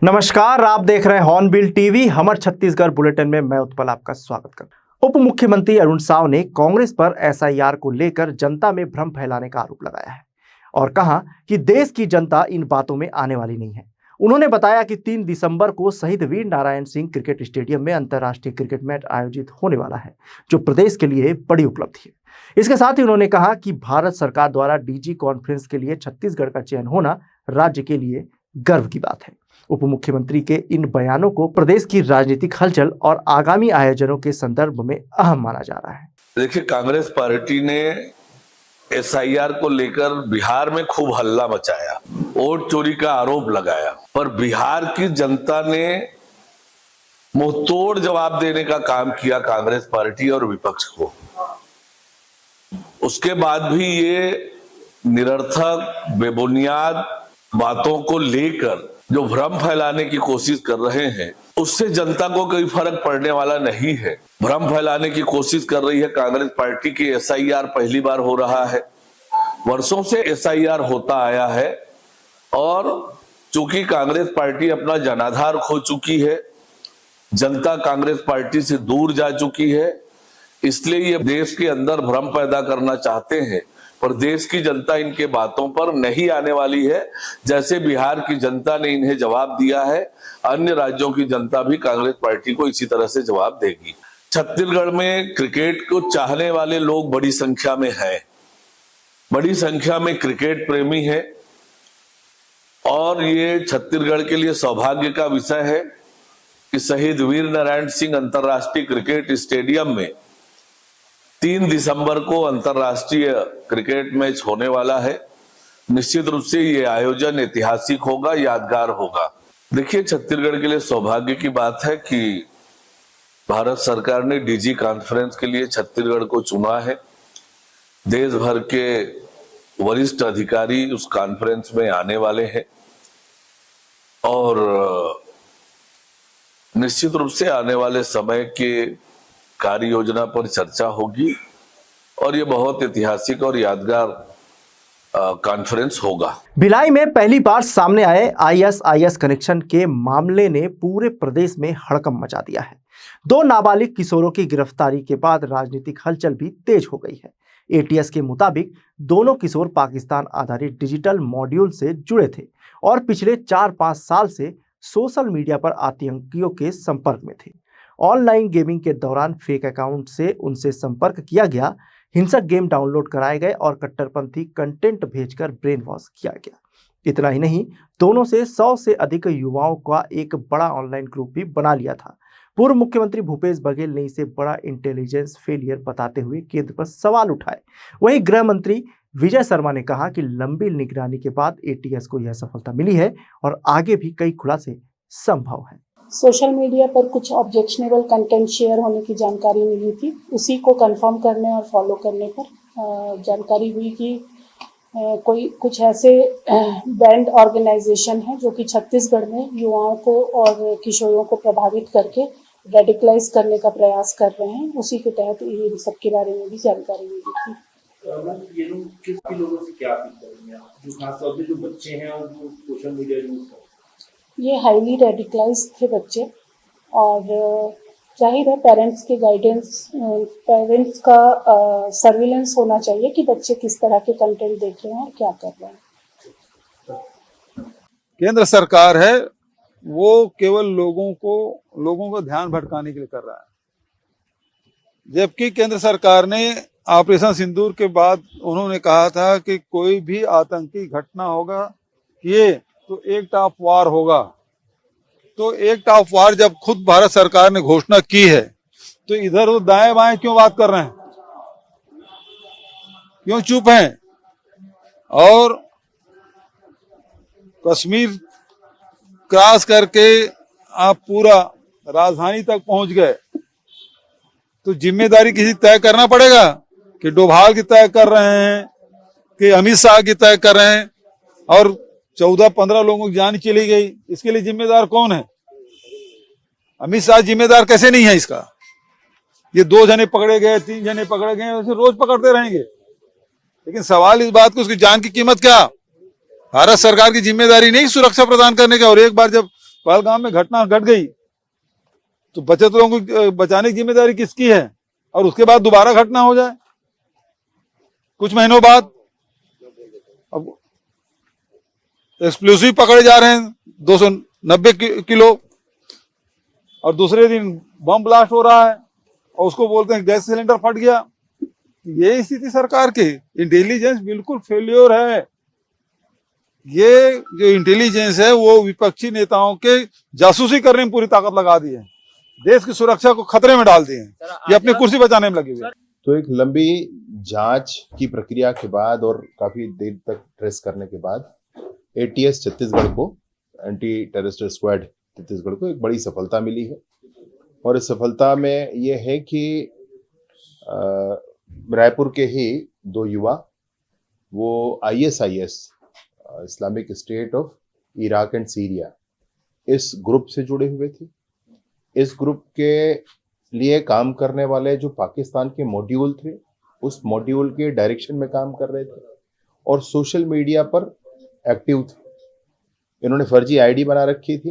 नमस्कार, आप देख रहे हैं हॉर्नबिल टीवी। हमर छत्तीसगढ़ बुलेटिन में मैं उत्पल आपका स्वागत करता हूं। उप मुख्यमंत्री अरुण साव ने कांग्रेस पर एसआईआर को लेकर जनता में भ्रम फैलाने का आरोप लगाया है और कहा कि देश की जनता इन बातों में आने वाली नहीं है। उन्होंने बताया कि 3 दिसंबर को शहीद वीर नारायण सिंह क्रिकेट स्टेडियम में अंतर्राष्ट्रीय क्रिकेट मैच आयोजित होने वाला है, जो प्रदेश के लिए बड़ी उपलब्धि है। इसके साथ ही उन्होंने कहा कि भारत सरकार द्वारा डीजी कॉन्फ्रेंस के लिए छत्तीसगढ़ का चयन होना राज्य के लिए गर्व की बात है। उप मुख्यमंत्री के इन बयानों को प्रदेश की राजनीतिक हलचल और आगामी आयोजनों के संदर्भ में अहम माना जा रहा है। देखिए, कांग्रेस पार्टी ने एसआईआर को लेकर बिहार में खूब हल्ला मचाया, वोट चोरी का आरोप लगाया, पर बिहार की जनता ने मुंहतोड़ जवाब देने का काम किया कांग्रेस पार्टी और विपक्ष को। उसके बाद भी ये निरर्थक बेबुनियाद बातों को लेकर जो भ्रम फैलाने की कोशिश कर रहे हैं, उससे जनता को कोई फर्क पड़ने वाला नहीं है। भ्रम फैलाने की कोशिश कर रही है कांग्रेस पार्टी की। एसआईआर पहली बार हो रहा है, वर्षों से एसआईआर होता आया है और चूंकि कांग्रेस पार्टी अपना जनाधार खो चुकी है, जनता कांग्रेस पार्टी से दूर जा चुकी है, इसलिए ये देश के अंदर भ्रम पैदा करना चाहते हैं, पर देश की जनता इनके बातों पर नहीं आने वाली है। जैसे बिहार की जनता ने इन्हें जवाब दिया है, अन्य राज्यों की जनता भी कांग्रेस पार्टी को इसी तरह से जवाब देगी। छत्तीसगढ़ में क्रिकेट को चाहने वाले लोग बड़ी संख्या में हैं, बड़ी संख्या में क्रिकेट प्रेमी है और ये छत्तीसगढ़ के लिए सौभाग्य का विषय है कि शहीद वीर नारायण सिंह अंतर्राष्ट्रीय क्रिकेट स्टेडियम में 3 दिसंबर को अंतर्राष्ट्रीय क्रिकेट मैच होने वाला है। निश्चित रूप से ये आयोजन ऐतिहासिक होगा, यादगार होगा। देखिए, छत्तीसगढ़ के लिए सौभाग्य की बात है कि भारत सरकार ने डीजी कॉन्फ्रेंस के लिए छत्तीसगढ़ को चुना है। देश भर के वरिष्ठ अधिकारी उस कॉन्फ्रेंस में आने वाले हैं और निश्चित रूप से आने वाले समय के कार्य योजना पर चर्चा होगी और ये बहुत ऐतिहासिक और यादगार कॉन्फ्रेंस होगा। भिलाई में पहली बार सामने आए आईएसआईएस कनेक्शन के मामले ने पूरे प्रदेश में हड़कंप मचा दिया है। 2 नाबालिग किशोरों की गिरफ्तारी के बाद राजनीतिक हलचल भी तेज हो गई है। एटीएस के मुताबिक दोनों किशोर पाकिस्तान आधारित डिजिटल मॉड्यूल से जुड़े थे और पिछले 4-5 साल से सोशल मीडिया पर आतंकियों के संपर्क में थे। ऑनलाइन गेमिंग के दौरान फेक अकाउंट से उनसे संपर्क किया गया, हिंसक गेम डाउनलोड कराए गए और कट्टरपंथी कंटेंट भेजकर ब्रेन वॉश किया गया। इतना ही नहीं, दोनों से 100 से अधिक युवाओं का एक बड़ा ऑनलाइन ग्रुप भी बना लिया था। पूर्व मुख्यमंत्री भूपेश बघेल ने इसे बड़ा इंटेलिजेंस फेलियर बताते हुए केंद्र पर सवाल उठाए। वहीं गृह मंत्री विजय शर्मा ने कहा कि लंबी निगरानी के बाद एटीएस को यह सफलता मिली है और आगे भी कई खुलासे संभव है। सोशल मीडिया पर कुछ ऑब्जेक्शनेबल कंटेंट शेयर होने की जानकारी मिली थी। उसी को कंफर्म करने और फॉलो करने पर जानकारी हुई कि कुछ ऐसे बैंड ऑर्गेनाइजेशन हैं जो कि छत्तीसगढ़ में युवाओं को और किशोरों को प्रभावित करके रेडिकलाइज करने का प्रयास कर रहे हैं। उसी के तहत ये सबके बारे में भी जानकारी मिली थी। ये लोग किस लोगों से क्या अपील करेंगे आप, जो खासतौर पे जो बच्चे हैं और जो सोशल मीडिया यूज करते हैं? ये हाईली रेडिकलाइज थे बच्चे और जाहिर है पेरेंट्स के गाइडेंस, पेरेंट्स का सर्विलेंस होना चाहिए कि बच्चे किस तरह के कंटेंट देख रहे हैं और क्या कर रहे हैं। केंद्र सरकार है वो केवल लोगों को ध्यान भटकाने के लिए कर रहा है, जबकि केंद्र सरकार ने ऑपरेशन सिंदूर के बाद उन्होंने कहा था कि कोई भी आतंकी घटना होगा ये तो एक्ट ऑफ वार होगा। तो एक्ट ऑफ वार जब खुद भारत सरकार ने घोषणा की है तो इधर वो दाएं बाएं क्यों बात कर रहे हैं, क्यों चुप हैं? और कश्मीर क्रॉस करके आप पूरा राजधानी तक पहुंच गए तो जिम्मेदारी किसी तय करना पड़ेगा कि डोभाल की तय कर रहे हैं कि अमित शाह की तय कर रहे हैं और 14-15 लोगों की जान चली गई। इसके लिए जिम्मेदार कौन है? अमित शाह जिम्मेदार कैसे नहीं है इसका? ये 2 जने पकड़े गए, 3 जने पकड़े गए, उसे रोज पकड़ते रहेंगे। लेकिन सवाल इस बात को, उसकी जान की कीमत क्या? भारत सरकार की जिम्मेदारी नहीं सुरक्षा प्रदान करने का। और एक बार जब पहलगाम में घटना घट गई तो बचे लोगों को बचाने की जिम्मेदारी किसकी है? और उसके बाद दोबारा घटना हो जाए कुछ महीनों बाद। अब एक्सप्लोसिव पकड़े जा रहे हैं 290 किलो और दूसरे दिन बम ब्लास्ट हो रहा है और उसको बोलते हैं गैस सिलेंडर फट गया। ये स्थिति सरकार की इंटेलिजेंस बिल्कुल फेल्योर है। ये जो इंटेलिजेंस है वो विपक्षी नेताओं के जासूसी करने में पूरी ताकत लगा दी है, देश की सुरक्षा को खतरे में डाल दिए हैं। ये अपनी कुर्सी बचाने में लगे हुए। तो एक लंबी जांच की प्रक्रिया के बाद और काफी देर तक ट्रेस करने के बाद एटीएस छत्तीसगढ़ को, एंटी टेररिस्ट स्क्वाड छत्तीसगढ़ को एक बड़ी सफलता मिली है। और इस सफलता में ये है कि रायपुर के ही 2 युवा वो ISIS Islamic state of Iraq and Syria इस ग्रुप से जुड़े हुए थे। इस ग्रुप के लिए काम करने वाले जो पाकिस्तान के मॉड्यूल थे उस मॉड्यूल के डायरेक्शन में काम कर रहे थे और सोशल मीडिया पर एक्टिव थे। इन्होंने फर्जी आईडी बना रखी थी,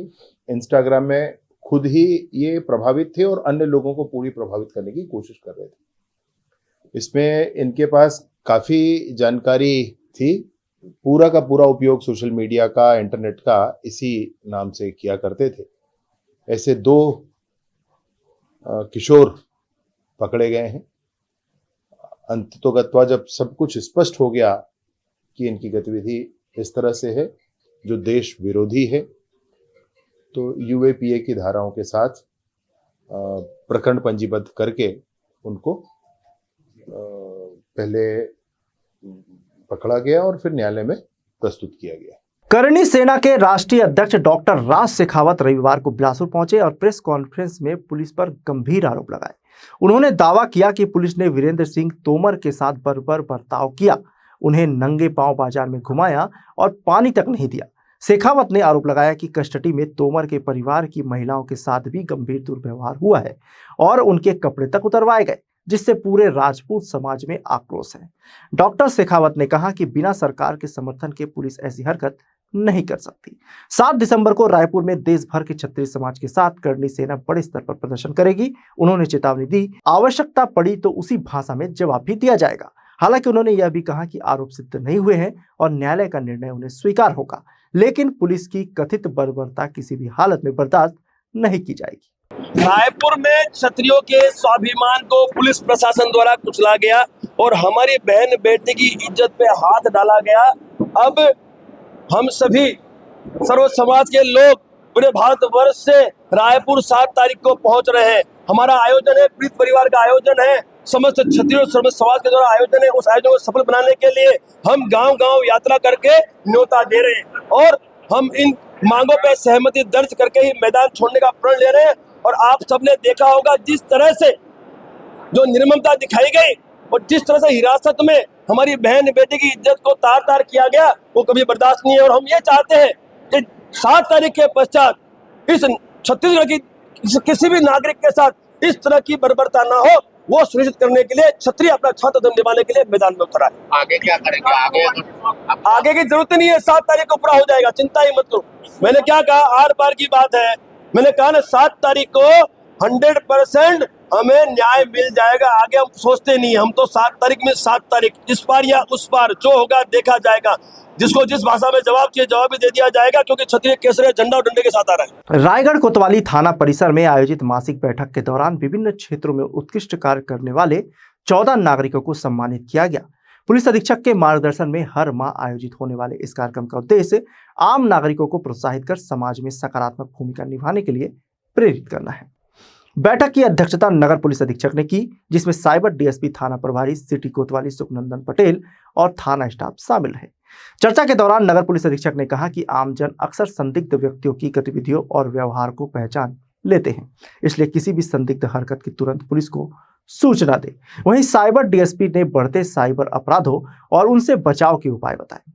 इंस्टाग्राम में खुद ही ये प्रभावित थे और अन्य लोगों को पूरी प्रभावित करने की कोशिश कर रहे थे। इसमें इनके पास काफी जानकारी थी। पूरा का पूरा उपयोग सोशल मीडिया का, इंटरनेट का इसी नाम से किया करते थे। ऐसे 2 किशोर पकड़े गए हैं। अंततोगत्वा जब सब कुछ स्पष्ट हो गया कि इनकी गतिविधि इस तरह से है जो देश विरोधी है, तो UAPA की धाराओं के साथ प्रकरण पंजीबद्ध करके उनको पहले पकड़ा गया और फिर न्यायालय में प्रस्तुत किया गया। करणी सेना के राष्ट्रीय अध्यक्ष डॉक्टर राज शेखावत रविवार को बिलासपुर पहुंचे और प्रेस कॉन्फ्रेंस में पुलिस पर गंभीर आरोप लगाए। उन्होंने दावा किया कि पुलिस ने वीरेंद्र सिंह तोमर के साथ बर्बर बर्ताव किया, उन्हें नंगे पांव बाजार में घुमाया और पानी तक नहीं दिया। शेखावत ने आरोप लगाया कि कस्टडी में तोमर के परिवार की महिलाओं के साथ भी गंभीर दुर्व्यवहार हुआ है और उनके कपड़े तक उतरवाए गए, जिससे पूरे राजपूत समाज में आक्रोश है। डॉक्टर शेखावत ने कहा कि बिना सरकार के समर्थन के पुलिस ऐसी हरकत नहीं कर सकती। 7 दिसंबर को रायपुर में देश भर के क्षत्रिय समाज के साथ करणी सेना बड़े स्तर पर प्रदर्शन करेगी। उन्होंने चेतावनी दी, आवश्यकता पड़ी तो उसी भाषा में जवाब भी दिया जाएगा। हालांकि उन्होंने यह भी कहा कि आरोप सिद्ध नहीं हुए हैं और न्यायालय का निर्णय उन्हें स्वीकार होगा, लेकिन पुलिस की कथित बर्बरता किसी भी हालत में बर्दाश्त नहीं की जाएगी। रायपुर में क्षत्रियों के स्वाभिमान को पुलिस प्रशासन द्वारा कुचला गया और हमारी बहन बेटी की इज्जत पे हाथ डाला गया। अब हम सभी सर्व समाज के लोग पूरे भारतवर्ष से रायपुर 7 तारीख को पहुंच रहे हैं। हमारा आयोजन है, प्रीत परिवार का आयोजन है, समस्त क्षत्रिय सर्व समाज के द्वारा आयोजन है। उस आयोजन को सफल बनाने के लिए हम गांव-गांव यात्रा करके न्योता दे रहे हैं और हम इन मांगों पे सहमति दर्ज करके ही मैदान छोड़ने का प्रण ले रहे हैं। और आप सबने देखा होगा जिस तरह से जो निर्ममता दिखाई गई और जिस तरह से हिरासत में हमारी बहन बेटी की इज्जत को तार-तार किया गया, वो कभी बर्दाश्त नहीं है। और हम ये चाहते हैं कि 7 तारीख के पश्चात इस छत्तीसगढ़ की किसी भी नागरिक के साथ इस तरह की बर्बरता ना हो, वो सुनिश्चित करने के लिए क्षत्रिय अपना छात्र दम निभाने के लिए मैदान में उतरा है। आगे क्या करेंगे? आगे की जरूरत नहीं है, 7 तारीख को पूरा हो जाएगा, चिंता ही मत करो। मैंने क्या कहा, आर पार की बात है। मैंने कहा ना 7 तारीख को 100% हमें न्याय मिल जाएगा। आगे हम सोचते नहीं, हम तो 7 तारीख में 7 तारीख इस पार या उस पार जो होगा देखा जाएगा। जिसको जिस भाषा में जवाब चाहिए जवाब भी दे दिया जाएगा, क्योंकि क्षत्रिय केसरी झंडा और डंडे के साथ आ रहा है। रायगढ़ कोतवाली थाना परिसर में आयोजित मासिक बैठक के दौरान विभिन्न क्षेत्रों में उत्कृष्ट कार्य करने वाले 14 नागरिकों को सम्मानित किया गया। पुलिस अधीक्षक के मार्गदर्शन में हर माह आयोजित होने वाले इस कार्यक्रम का उद्देश्य आम नागरिकों को प्रोत्साहित कर समाज में सकारात्मक भूमिका निभाने के लिए प्रेरित करना है। बैठक की अध्यक्षता नगर पुलिस अधीक्षक ने की, जिसमें साइबर डीएसपी थाना प्रभारी सिटी कोतवाली सुखनंदन पटेल और थाना स्टाफ शामिल है। चर्चा के दौरान नगर पुलिस अधीक्षक ने कहा कि आमजन अक्सर संदिग्ध व्यक्तियों की गतिविधियों और व्यवहार को पहचान लेते हैं, इसलिए किसी भी संदिग्ध हरकत की तुरंत पुलिस को सूचना दे। वहीं साइबर डीएसपी ने बढ़ते साइबर अपराधों और उनसे बचाव के उपाय बताए।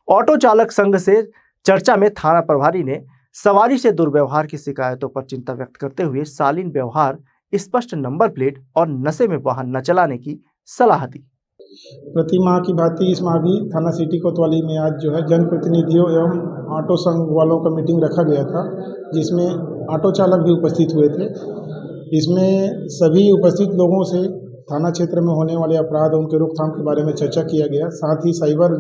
ऑटो चालक संघ से चर्चा में थाना प्रभारी ने सवारी से दुर्व्यवहार की शिकायतों पर चिंता व्यक्त करते हुए शालीन व्यवहार, स्पष्ट नंबर प्लेट और नशे में वाहन न चलाने की सलाह दी। प्रतिमाह की भांति इस माह भी थाना सिटी कोतवाली में आज जो है जनप्रतिनिधियों एवं ऑटो संघ वालों का मीटिंग रखा गया था, जिसमें ऑटो चालक भी उपस्थित हुए थे। इसमें सभी उपस्थित लोगों से थाना क्षेत्र में होने वाले अपराध और उनके रोकथाम के बारे में चर्चा किया गया। साथ ही साइबर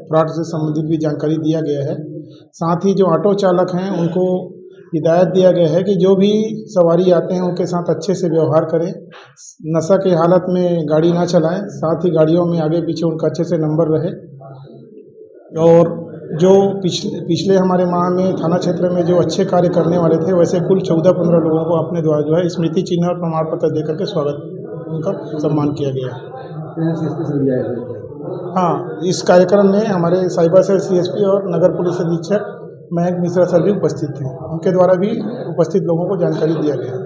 फ्रॉड से संबंधित भी जानकारी दिया गया है। साथ ही जो ऑटो चालक हैं उनको हिदायत दिया गया है कि जो भी सवारी आते हैं उनके साथ अच्छे से व्यवहार करें, नशा के हालत में गाड़ी ना चलाएं, साथ ही गाड़ियों में आगे पीछे उनका अच्छे से नंबर रहे। और जो पिछले हमारे माह में थाना क्षेत्र में जो अच्छे कार्य करने वाले थे, वैसे कुल 14-15 लोगों को अपने द्वारा जो है स्मृति चिन्ह और प्रमाण पत्र देकर के स्वागत उनका सम्मान किया गया। हाँ, इस कार्यक्रम में हमारे साइबर सेल CSP और नगर पुलिस अधीक्षक महक मिश्रा सर भी उपस्थित थे। उनके द्वारा भी उपस्थित लोगों को जानकारी दिया गया।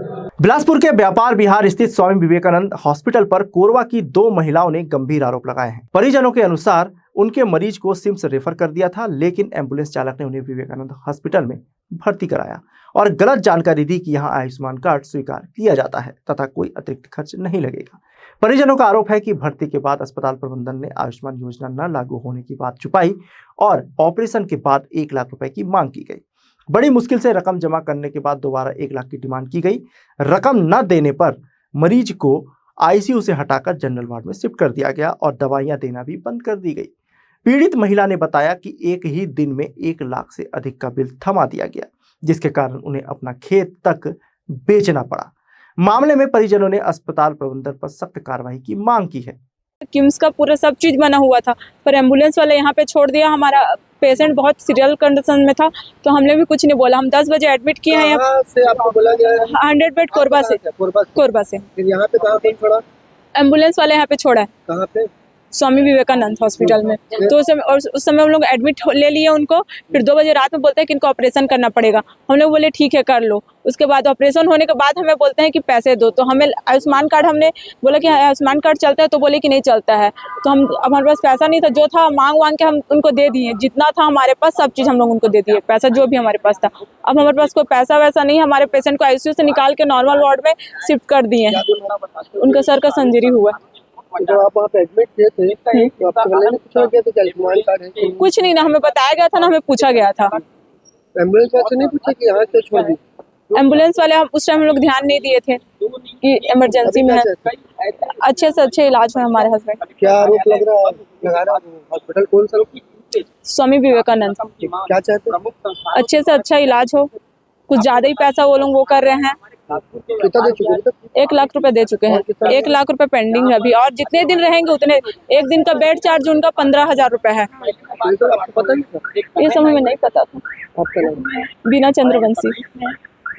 बिलासपुर के व्यापार विहार स्थित स्वामी विवेकानंद हॉस्पिटल पर कोरबा की 2 महिलाओं ने गंभीर आरोप लगाए हैं। परिजनों के अनुसार उनके मरीज को सिम्स रेफर कर दिया था, लेकिन एम्बुलेंस चालक ने उन्हें विवेकानंद हॉस्पिटल में भर्ती कराया और गलत जानकारी दी कि यहां आयुष्मान कार्ड स्वीकार किया जाता है तथा कोई अतिरिक्त खर्च नहीं लगेगा। परिजनों का आरोप है कि भर्ती के बाद अस्पताल प्रबंधन ने आयुष्मान योजना न लागू होने की बात छुपाई और ऑपरेशन के बाद 1 लाख रुपए की मांग की गई। बड़ी मुश्किल से रकम जमा करने के बाद दोबारा 1 लाख की डिमांड की गई। रकम न देने पर मरीज को ICU से हटाकर जनरल वार्ड में शिफ्ट कर दिया गया और दवाइयां देना भी बंद कर दी गई। पीड़ित महिला ने बताया कि एक ही दिन में 1 लाख से अधिक का बिल थमा दिया गया, जिसके कारण उन्हें अपना खेत तक बेचना पड़ा। मामले में परिजनों ने अस्पताल प्रबंधन पर सख्त कार्रवाई की मांग की है। किम्स का पूरा सब चीज बना हुआ था, पर एम्बुलेंस वाले यहाँ पे छोड़ दिया। हमारा पेशेंट बहुत सीरियल कंडीशन में था, तो हमने भी कुछ नहीं बोला। हम 10 बजे एडमिट किए हैं। कहाँ से आपको बोला गया है? 100 बेड कोरबा से। कोरबा से फिर यहाँ पे कहाँ पे छोड़ा? एम्बुलेंस वाले यहाँ पे छोड़ा है, कहाँ पे? स्वामी विवेकानंद हॉस्पिटल में। तो उस समय हम लोग एडमिट ले लिए उनको। फिर 2 बजे रात में बोलते हैं कि इनको ऑपरेशन करना पड़ेगा। हम लोग बोले ठीक है कर लो। उसके बाद ऑपरेशन होने के बाद हमें बोलते हैं कि पैसे दो। तो हमें आयुष्मान कार्ड, हमने बोला कि आयुष्मान कार्ड चलता है, तो बोले कि नहीं चलता है। तो हम हमारे पास पैसा नहीं था, जो था मांग के हम उनको दे दिए। जितना था हमारे पास सब चीज़ हम लोग उनको दे दिए, पैसा जो भी हमारे पास था। अब हमारे पास कोई पैसा वैसा नहीं। हमारे पेशेंट को ICU से निकाल के नॉर्मल वार्ड में शिफ्ट कर दिए हैं। उनका सर का सर्जरी हुआ। जब आप वहाँ पे एडमिट थे तो आपको बोले नहीं पूछा गया था कि आयुष्मान कार्ड है? कुछ नहीं, ना हमें बताया गया था ना हमें पूछा गया था। एम्बुलेंस वाले से नहीं पूछा कि यहाँ से छोड़ दी? एम्बुलेंस वाले हम उस टाइम हम लोग ध्यान नहीं दिए थे कि इमरजेंसी में है। अच्छे से अच्छे इलाज हुए हमारे हस्बैंड। क्या आरोप लगा रहा हॉस्पिटल कौन सा? स्वामी विवेकानंद। क्या चाहते हैं? अच्छे से अच्छा इलाज हो। कुछ ज्यादा ही पैसा वो लोग वो कर रहे हैं। कितना दे चुके हैं? 1 लाख रुपए दे चुके हैं। 1 लाख रुपए पेंडिंग है अभी, और जितने दिन रहेंगे उतने। एक दिन का बेड चार्ज उनका 15,000 रुपए है। तो आपको पता नहीं था? ये समय में नहीं पता था। आपका नाम? बीना चंद्रवंशी।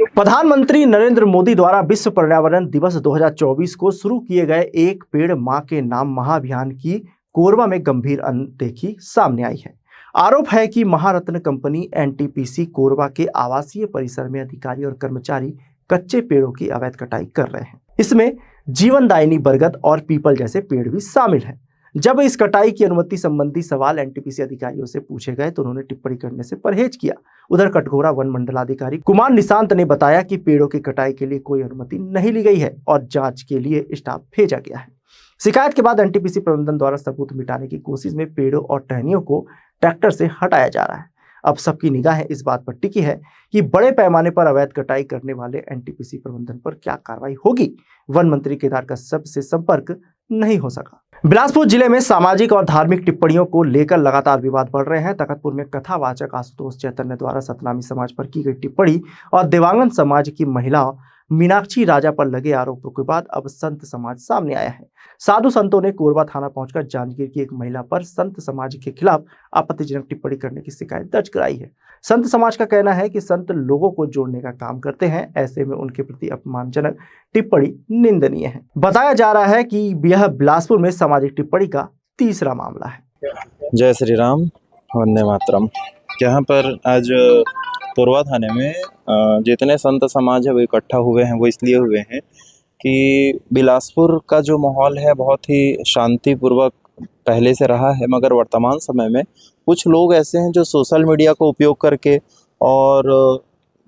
प्रधानमंत्री नरेंद्र मोदी द्वारा विश्व पर्यावरण दिवस 2024 को शुरू किए गए एक पेड़ मां के नाम महाअभियान की कोरबा में गंभीर अनदेखी सामने आई है। आरोप है कि महारत्न कंपनी NTPC कोरबा के आवासीय परिसर में अधिकारी और कर्मचारी कच्चे पेड़ों की अवैध कटाई कर रहे हैं। इसमें जीवनदायिनी बरगद और पीपल जैसे पेड़ भी शामिल हैं। जब इस कटाई की अनुमति संबंधी सवाल NTPC अधिकारियों से पूछे गए तो उन्होंने टिप्पणी करने से परहेज किया। उधर कटघोरा वन मंडलाधिकारी कुमार निशांत ने बताया कि पेड़ों की कटाई के लिए कोई अनुमति नहीं ली गई है और जांच के लिए स्टाफ भेजा गया है। शिकायत के बाद NTPC प्रबंधन द्वारा सबूत मिटाने की कोशिश में पेड़ों और टहनियों को ट्रैक्टर से हटाया जा रहा है। अब सबकी निगाहें इस बात पर टिकी है कि बड़े पैमाने पर अवैध कटाई करने वाले NTPC प्रबंधन पर क्या कार्रवाई होगी। वन मंत्री केदार कश्यप से संपर्क नहीं हो सका। बिलासपुर जिले में सामाजिक और धार्मिक टिप्पणियों को लेकर लगातार विवाद बढ़ रहे हैं। तखतपुर में कथावाचक आशुतोष चैतन्य द्वारा सतनामी समाज पर की गई टिप्पणी और देवांगन समाज की महिला मीनाक्षी राजा पर लगे आरोपों के बाद अब संत समाज सामने आया है। साधु संतों ने कोरबा थाना पहुंचकर जांजगीर की एक महिला पर संत समाज के खिलाफ आपत्तिजनक टिप्पणी करने की शिकायत दर्ज कराई है। संत समाज का कहना है कि संत लोगों को जोड़ने का काम करते हैं, ऐसे में उनके प्रति अपमानजनक टिप्पणी निंदनीय है। बताया जा रहा है कि यह बिलासपुर में सामाजिक टिप्पणी का तीसरा मामला है। जय श्री राम, वंदे मातरम। यहाँ पर आज कोरबा थाने में जितने संत समाज है वो इकट्ठा हुए हैं। वो इसलिए हुए हैं कि बिलासपुर का जो माहौल है बहुत ही शांतिपूर्वक पहले से रहा है, मगर वर्तमान समय में कुछ लोग ऐसे हैं जो सोशल मीडिया को उपयोग करके और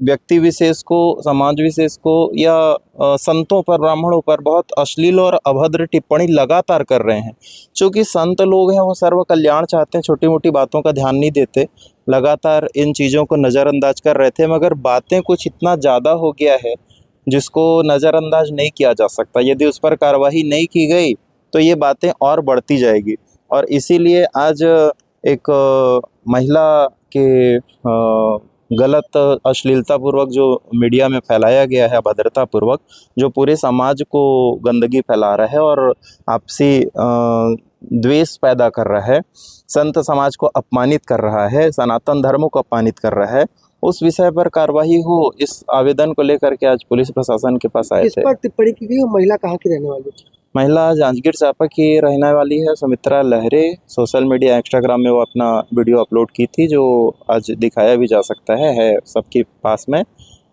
व्यक्ति विशेष को, समाज विशेष को या संतों पर, ब्राह्मणों पर बहुत अश्लील और अभद्र टिप्पणी लगातार कर रहे हैं। चूँकि संत लोग हैं वो सर्व कल्याण चाहते हैं, छोटी मोटी बातों का ध्यान नहीं देते, लगातार इन चीज़ों को नज़रअंदाज कर रहे थे, मगर बातें कुछ इतना ज़्यादा हो गया है जिसको नज़रअंदाज नहीं किया जा सकता। यदि उस पर कार्रवाई नहीं की गई तो ये बातें और बढ़ती जाएगी। और इसीलिए आज एक महिला के गलत अश्लीलतापूर्वक जो मीडिया में फैलाया गया है, अभद्रतापूर्वक, जो पूरे समाज को गंदगी फैला रहा है और आपसी द्वेष पैदा कर रहा है, संत समाज को अपमानित कर रहा है, सनातन धर्म को अपमानित कर रहा है, उस विषय पर कार्रवाई हो, इस आवेदन को लेकर के आज पुलिस प्रशासन के पास आए इस थे। पर टिप्पणी की गई, महिला कहाँ की रहने वाली थी? महिला जांजगीर चांपा की रहने वाली है, सुमित्रा लहरे। सोशल मीडिया इंस्टाग्राम में वो अपना वीडियो अपलोड की थी, जो आज दिखाया भी जा सकता है सबके पास में।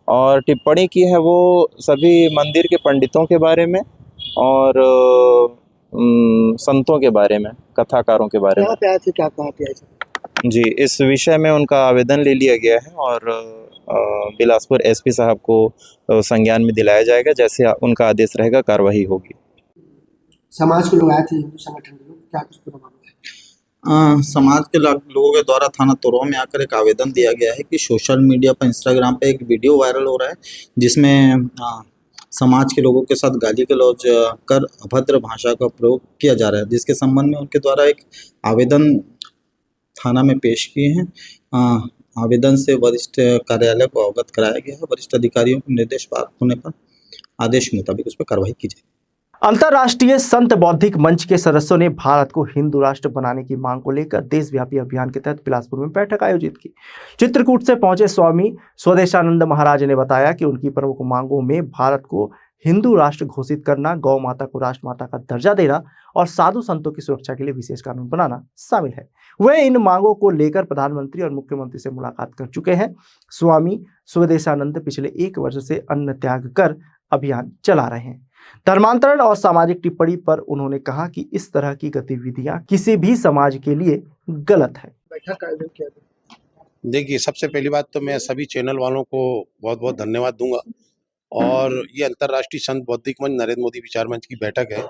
और टिप्पणी की है वो सभी मंदिर के पंडितों के बारे में और संतों के बारे में, कथाकारों के बारे में। कहाँ पे आए थे, क्या कहा पे आए थे? जी, इस विषय में उनका आवेदन ले लिया गया है और बिलासपुर एसपी साहब को संज्ञान में दिलाया जाएगा। जैसे उनका आदेश रहेगा कार्रवाई होगी। समाज के लोग आए थे, हिंदू संगठन के लोग, क्या कुछ पूरा मामला है? समाज के लोगों के द्वारा थाना तोरवा में आकर एक आवेदन दिया गया है कि सोशल मीडिया पर, इंस्टाग्राम पे एक वीडियो वायरल हो रहा है जिसमें समाज के लोगों के साथ गाली गलौज कर अभद्र भाषा का प्रयोग किया जा रहा है, जिसके संबंध में उनके द्वारा एक आवेदन थाना में पेश किए हैं। आवेदन से वरिष्ठ कार्यालय को अवगत कराया गया है। वरिष्ठ अधिकारियों के निर्देश प्राप्त होने पर आदेश के मुताबिक उस पर कार्रवाई की जाएगी। अंतर्राष्ट्रीय संत बौद्धिक मंच के सदस्यों ने भारत को हिंदू राष्ट्र बनाने की मांग को लेकर देशव्यापी अभियान के तहत बिलासपुर में बैठक आयोजित की। चित्रकूट से पहुंचे स्वामी स्वदेशानंद महाराज ने बताया कि उनकी प्रमुख मांगों में भारत को हिंदू राष्ट्र घोषित करना, गौ माता को राष्ट्र माता का दर्जा देना और साधु संतों की सुरक्षा के लिए विशेष कानून बनाना शामिल है। वे इन मांगों को लेकर प्रधानमंत्री और मुख्यमंत्री से मुलाकात कर चुके हैं। स्वामी स्वदेशानंद पिछले 1 वर्ष से अन्न त्याग कर अभियान चला रहे हैं। धर्मांतरण और सामाजिक टिप्पणी पर उन्होंने कहा कि इस तरह की गतिविधियां किसी भी समाज के लिए गलत है। बैठक का आयोजन किया गया। देखिए, सबसे पहली बात तो मैं सभी चैनल वालों को बहुत बहुत धन्यवाद दूंगा। और ये अंतर्राष्ट्रीय संत बौद्धिक मंच नरेंद्र मोदी विचार मंच की बैठक है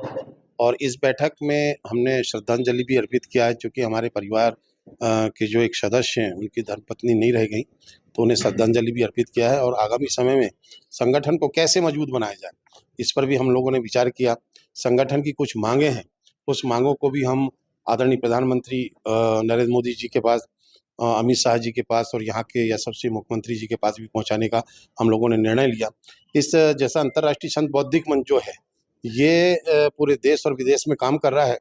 और इस बैठक में हमने श्रद्धांजलि भी अर्पित किया है, क्योंकि हमारे परिवार के जो एक सदस्य हैं उनकी धर्मपत्नी नहीं रह गई, तो उन्हें श्रद्धांजलि भी अर्पित किया है। और आगामी समय में संगठन को कैसे मजबूत बनाया जाए, इस पर भी हम लोगों ने विचार किया। संगठन की कुछ मांगे हैं, उस मांगों को भी हम आदरणीय प्रधानमंत्री नरेंद्र मोदी जी के पास, अमित शाह जी के पास और यहाँ के यशस्वी मुख्यमंत्री जी के पास भी पहुँचाने का हम लोगों ने निर्णय लिया। इस जैसा अंतर्राष्ट्रीय संत बौद्धिक मंच जो है ये पूरे देश और विदेश में काम कर रहा है।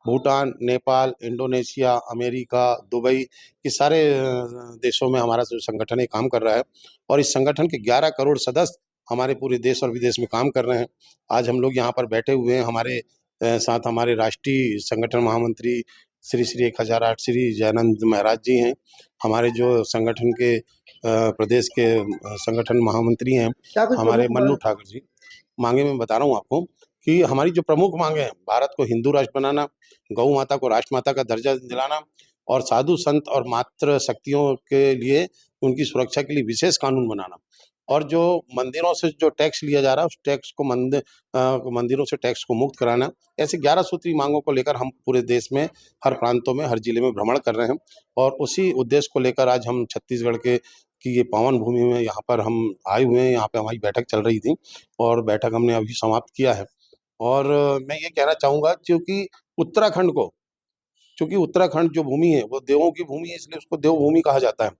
Bhutan, Nepal, Indonesia, America, Dubai, ये सारे देशों में हमारा जो संगठन है काम कर रहा है और इस संगठन के 11 करोड़ सदस्य हमारे पूरे देश और विदेश में काम कर रहे हैं। आज हम लोग यहाँ पर बैठे हुए हैं, हमारे साथ हमारे राष्ट्रीय संगठन महामंत्री श्री 1008 श्री जयानंद महाराज जी हैं, हमारे जो संगठन के प्रदेश के संगठन महामंत्री हैं हमारे मन्नू ठाकुर जी। मांगे मैं बता रहा हूँ आपको कि हमारी जो प्रमुख मांगे हैं, भारत को हिंदू राष्ट्र बनाना, गौ माता को राष्ट्र माता का दर्जा दिलाना और साधु संत और मातृ शक्तियों के लिए उनकी सुरक्षा के लिए विशेष कानून बनाना, और जो मंदिरों से जो टैक्स लिया जा रहा है उस टैक्स को मंदिरों से टैक्स को मुक्त कराना। ऐसे 11 सूत्री मांगों को लेकर हम पूरे देश में हर प्रांतों में, हर जिले में भ्रमण कर रहे हैं और उसी उद्देश्य को लेकर आज हम छत्तीसगढ़ के की ये पावन भूमि में यहाँ पर हम आए हुए हैं। यहाँ पे हमारी बैठक चल रही थी और बैठक हमने अभी समाप्त किया है। और मैं ये कहना चाहूँगा, क्योंकि उत्तराखंड जो भूमि है वो देवों की भूमि है, इसलिए उसको देवभूमि कहा जाता है।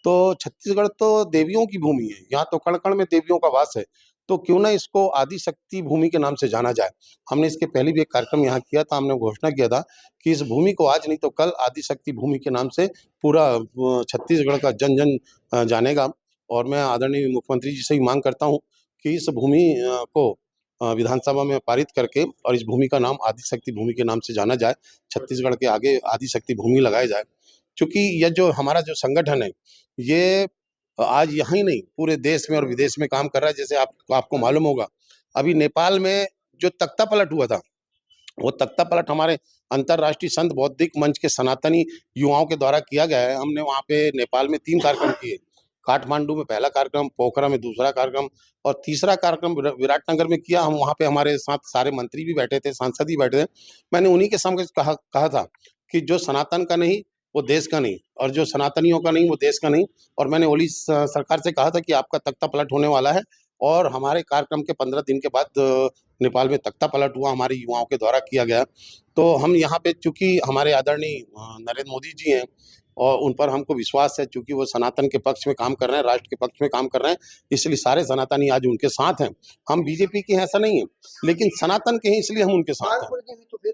तो छत्तीसगढ़ तो देवियों की भूमि है, यहाँ तो कण कण में देवियों का वास है, तो क्यों ना इसको आदिशक्ति भूमि के नाम से जाना जाए। हमने इसके पहले भी एक कार्यक्रम यहाँ किया था, हमने घोषणा किया था कि इस भूमि को आज नहीं तो कल आदिशक्ति भूमि के नाम से पूरा छत्तीसगढ़ का जन जन जानेगा। और मैं आदरणीय मुख्यमंत्री जी से भी मांग करता हूँ कि इस भूमि को विधानसभा में पारित करके और इस भूमि का नाम आदिशक्ति भूमि के नाम से जाना जाए, छत्तीसगढ़ के आगे आदिशक्ति भूमि लगाया जाए। क्योंकि यह जो हमारा जो संगठन है ये आज यहाँ ही नहीं पूरे देश में और विदेश में काम कर रहा है। जैसे आपको मालूम होगा, अभी नेपाल में जो तख्ता पलट हुआ था, वो तख्ता पलट हमारे अंतर्राष्ट्रीय संत बौद्धिक मंच के सनातनी युवाओं के द्वारा किया गया है। हमने वहाँ पे नेपाल में 3 कार्यक्रम किए। काठमांडू में पहला कार्यक्रम, पोखरा में दूसरा कार्यक्रम और तीसरा कार्यक्रम विराटनगर में किया। हम वहाँ पे हमारे साथ सारे मंत्री भी बैठे थे, सांसद भी बैठे थे। मैंने उन्हीं के सामने कहा था कि जो सनातन का नहीं वो देश का नहीं, और जो सनातनियों का नहीं वो देश का नहीं। और मैंने ओली सरकार से कहा था कि आपका तख्ता पलट होने वाला है, और हमारे कार्यक्रम के 15 दिन के बाद नेपाल में तख्ता पलट हुआ, हमारे युवाओं के द्वारा किया गया। तो हम यहाँ पे चूंकि हमारे आदरणीय नरेंद्र मोदी जी हैं और उन पर हमको विश्वास है, चूंकि वो सनातन के पक्ष में काम कर रहे हैं, राष्ट्र के पक्ष में काम कर रहे हैं, इसलिए सारे सनातनी आज उनके साथ हैं। हम बीजेपी के हैं ऐसा नहीं है, लेकिन सनातन के हैं इसलिए हम उनके साथ हैं।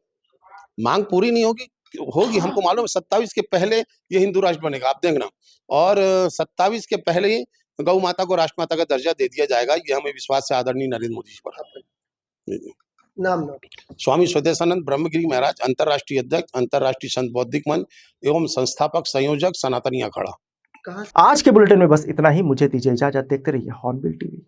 मांग पूरी नहीं होगी, हमको मालूम है 27 के पहले ये हिंदू राष्ट्र बनेगा, आप देखना। और 27 के पहले ही गौ माता को राष्ट्रमाता का दर्जा दे दिया जाएगा, ये हमें विश्वास है आदरणीय नरेंद्र मोदी जी पर। नाम स्वामी स्वदेशानंद ब्रह्मगिरी महाराज, अंतर्राष्ट्रीय अध्यक्ष, अंतर्राष्ट्रीय संत बौद्धिक मंच एवं संस्थापक संयोजक, सनातनी अखाड़ा। आज के बुलेटिन में बस इतना ही। मुझे दीजिए इजाजत। देखते रहिए हॉर्नबिल टीवी।